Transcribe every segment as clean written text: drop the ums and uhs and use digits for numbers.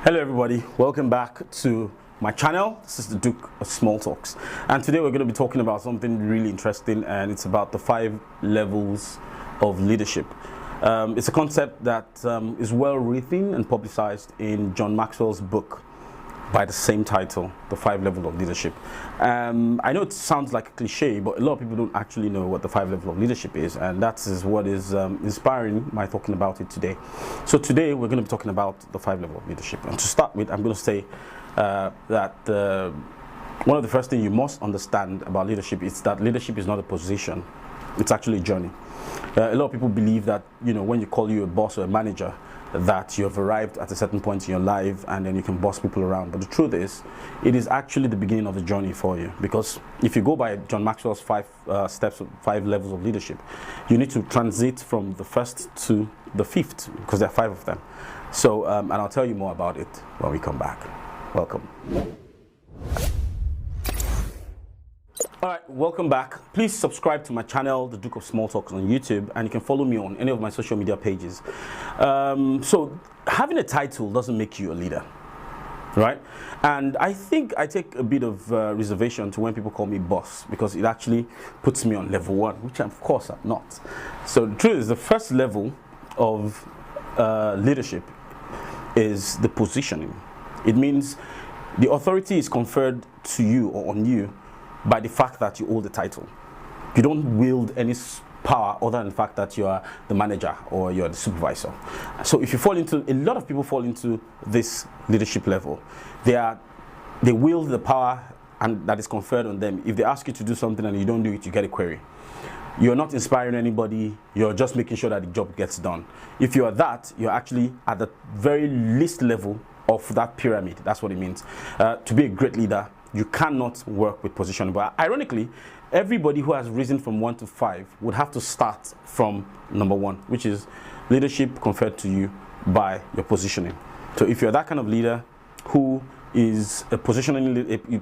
Hello everybody, welcome back to my channel. This is the Duke of Small Talks, and today we're going to be talking about something really interesting, and it's about the 5 levels of leadership. It's a concept that is well written and publicized in John Maxwell's book by the same title, The 5 Levels of Leadership. I know it sounds like a cliche, but a lot of people don't actually know what the 5 levels of leadership is, and that is what is inspiring my talking about it today. So today we're going to be talking about the 5 levels of leadership. And to start with, I'm going to say that one of the first things you must understand about leadership is that leadership is not a position, it's actually a journey. A lot of people believe that, when you call you a boss or a manager, that you have arrived at a certain point in your life and then you can boss people around. But the truth is, it is actually the beginning of the journey for you. Because if you go by John Maxwell's 5 steps, 5 levels of leadership, you need to transit from the first to the 5th, because there are 5 of them. So, and I'll tell you more about it when we come back. Welcome. Alright, welcome back. Please subscribe to my channel, The Duke of Small Talks, on YouTube, and you can follow me on any of my social media pages. So having a title doesn't make you a leader, right? And I think I take a bit of reservation to when people call me boss, because it actually puts me on level 1, which of course I'm not. So the truth is, the first level of leadership is the positioning. It means the authority is conferred to you or on you by the fact that you hold the title. You don't wield any power other than the fact that you are the manager or you're the supervisor. So if you fall into, a lot of people fall into this leadership level. They wield the power and that is conferred on them. If they ask you to do something and you don't do it, you get a query. You're not inspiring anybody, you're just making sure that the job gets done. If you are that, you're actually at the very least level of that pyramid. That's what it means. To be a great leader, you cannot work with positioning. But ironically, everybody who has risen from 1 to 5 would have to start from number 1, which is leadership conferred to you by your positioning. So if you're that kind of leader who is you're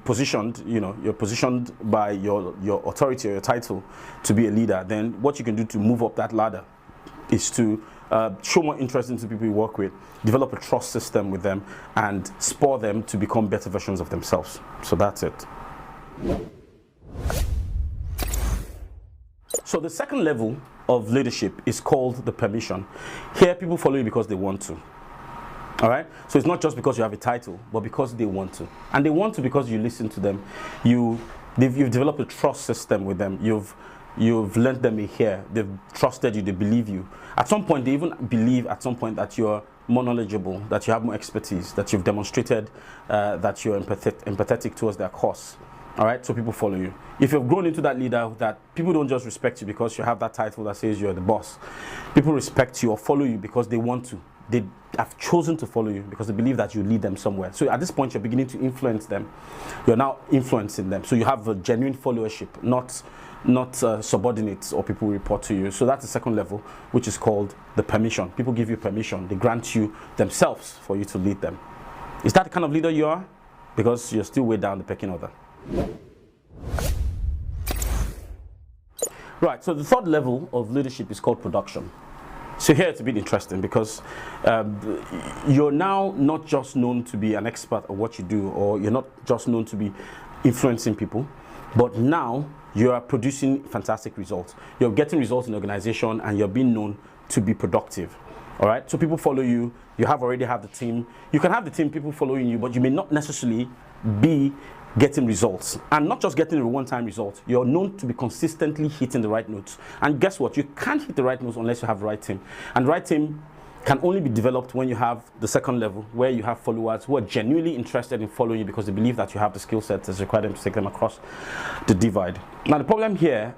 positioned by your authority or your title to be a leader, then what you can do to move up that ladder is to show more interest into people you work with, develop a trust system with them, and spur them to become better versions of themselves. So that's it. So the second level of leadership is called the permission. Here, people follow you because they want to. All right? So it's not just because you have a title, but because they want to. And they want to because you listen to them. You've developed a trust system with them. You've lent them a ear. They've trusted you. They believe you. At some point, they even believe at some point that you're more knowledgeable, that you have more expertise, that you've demonstrated that you're empathetic towards their cause. All right, so people follow you. If you've grown into that leader, that people don't just respect you because you have that title that says you're the boss. People respect you or follow you because they want to. They have chosen to follow you because they believe that you lead them somewhere. So at this point, you're beginning to influence them. You're now influencing them. So you have a genuine followership, not subordinates or people report to you. So that's the second level, which is called the permission. People give you permission. They grant you themselves for you to lead them. Is that the kind of leader you are? Because you're still way down the pecking order. Right, so the third level of leadership is called production. So here it's a bit interesting because you're now not just known to be an expert at what you do, or you're not just known to be influencing people, but now you are producing fantastic results. You're getting results in the organization and you're being known to be productive. All right, so people follow you. You already have the team. You can have the team, people following you, but you may not necessarily be getting results, and not just getting a one-time result. You're known to be consistently hitting the right notes, and guess what? You can't hit the right notes unless you have the right team, and the right team can only be developed when you have the second level, where you have followers who are genuinely interested in following you because they believe that you have the skill set that's required them to take them across the divide. Now the problem here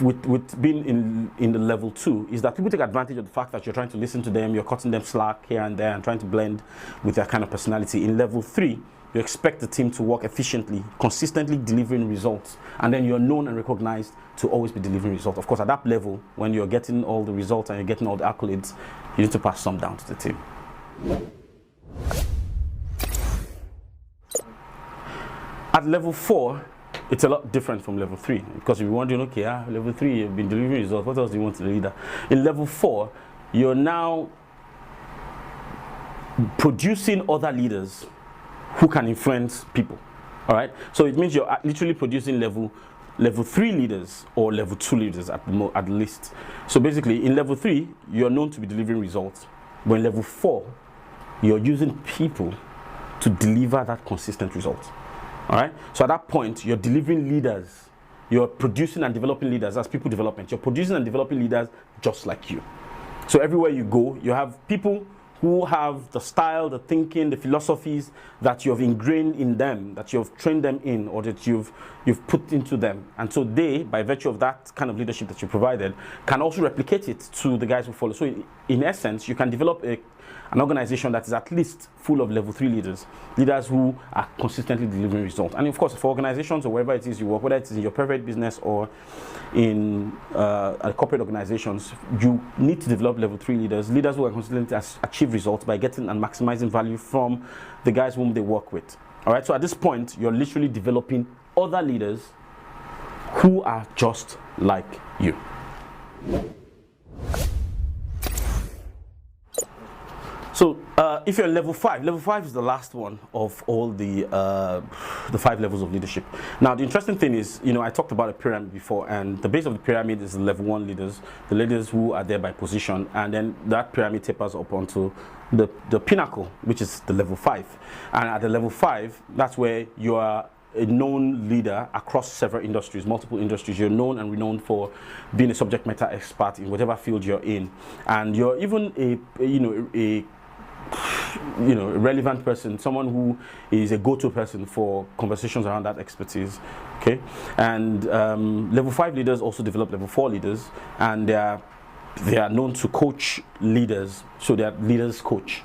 with being in the level 2 is that people take advantage of the fact that you're trying to listen to them, you're cutting them slack here and there and trying to blend with their kind of personality. In level 3, you expect the team to work efficiently, consistently delivering results, and then you're known and recognized to always be delivering results. Of course, at that level, when you're getting all the results and you're getting all the accolades, you need to pass some down to the team. At level 4, it's a lot different from level 3, because if you're wondering, okay, level 3, you've been delivering results, what else do you want to the leader? In level 4, you're now producing other leaders who can influence people. All right, so it means you're literally producing level 3 leaders or level 2 leaders at least. So basically, in level 3, you're known to be delivering results, but in level 4, you're using people to deliver that consistent result. All right, so at that point, you're delivering leaders. You're producing and developing leaders as people development. You're producing and developing leaders just like you. So everywhere you go, you have people who have the style, the thinking, the philosophies that you have ingrained in them, that you have trained them in, or that you've put into them. And so they, by virtue of that kind of leadership that you provided, can also replicate it to the guys who follow. So in essence, you can develop an organization that is at least full of level 3 leaders who are consistently delivering results. And of course, for organizations or wherever it is you work, whether it is in your private business or in corporate organizations, you need to develop level 3 leaders who are consistently achieve results by getting and maximizing value from the guys whom they work with. All right, so at this point, you're literally developing other leaders who are just like you. So if you're level 5 is the last one of all the 5 levels of leadership. Now the interesting thing is, I talked about a pyramid before, and the base of the pyramid is the level 1 leaders, the leaders who are there by position, and then that pyramid tapers up onto the pinnacle, which is the level 5. And at the level 5, that's where you are a known leader across several industries, multiple industries. You're known and renowned for being a subject matter expert in whatever field you're in, and you're even a relevant person, someone who is a go-to person for conversations around that expertise. Okay, and level 5 leaders also develop level 4 leaders, and they are known to coach leaders, so they are leaders coach.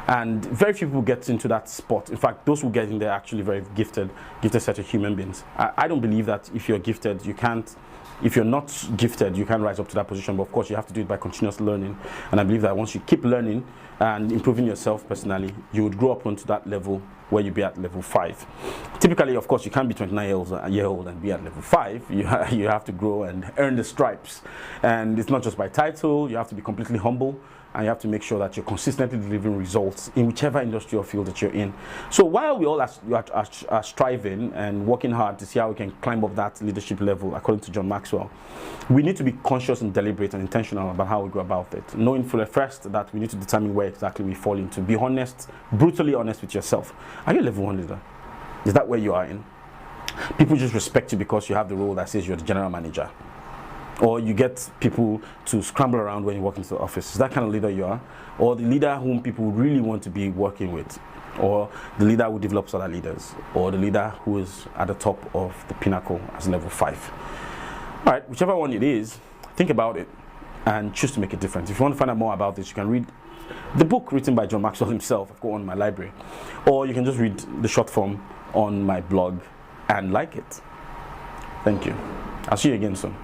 And very few people get into that spot. In fact, those who get in there are actually very gifted set of human beings. I don't believe that if you're gifted, you can't. If you're not gifted, you can't rise up to that position, but of course you have to do it by continuous learning. And I believe that once you keep learning and improving yourself personally, you would grow up onto that level where you be at level 5. Typically, of course, you can't be 29 years old and be at level 5. You have to grow and earn the stripes. And it's not just by title. You have to be completely humble, and you have to make sure that you're consistently delivering results in whichever industry or field that you're in. So while we all are striving and working hard to see how we can climb up that leadership level, according to John Maxwell, we need to be conscious and deliberate and intentional about how we go about it. Knowing first that we need to determine where exactly we fall into. Be honest, brutally honest with yourself. Are you a level 1 leader? Is that where you are in? People just respect you because you have the role that says you're the general manager. Or you get people to scramble around when you walk into the office. Is that kind of leader you are? Or the leader whom people really want to be working with? Or the leader who develops other leaders? Or the leader who is at the top of the pinnacle as level 5? All right, whichever one it is, think about it and choose to make a difference. If you want to find out more about this, you can read the book written by John Maxwell himself. I've got one in my library. Or you can just read the short form on my blog and like it. Thank you. I'll see you again soon.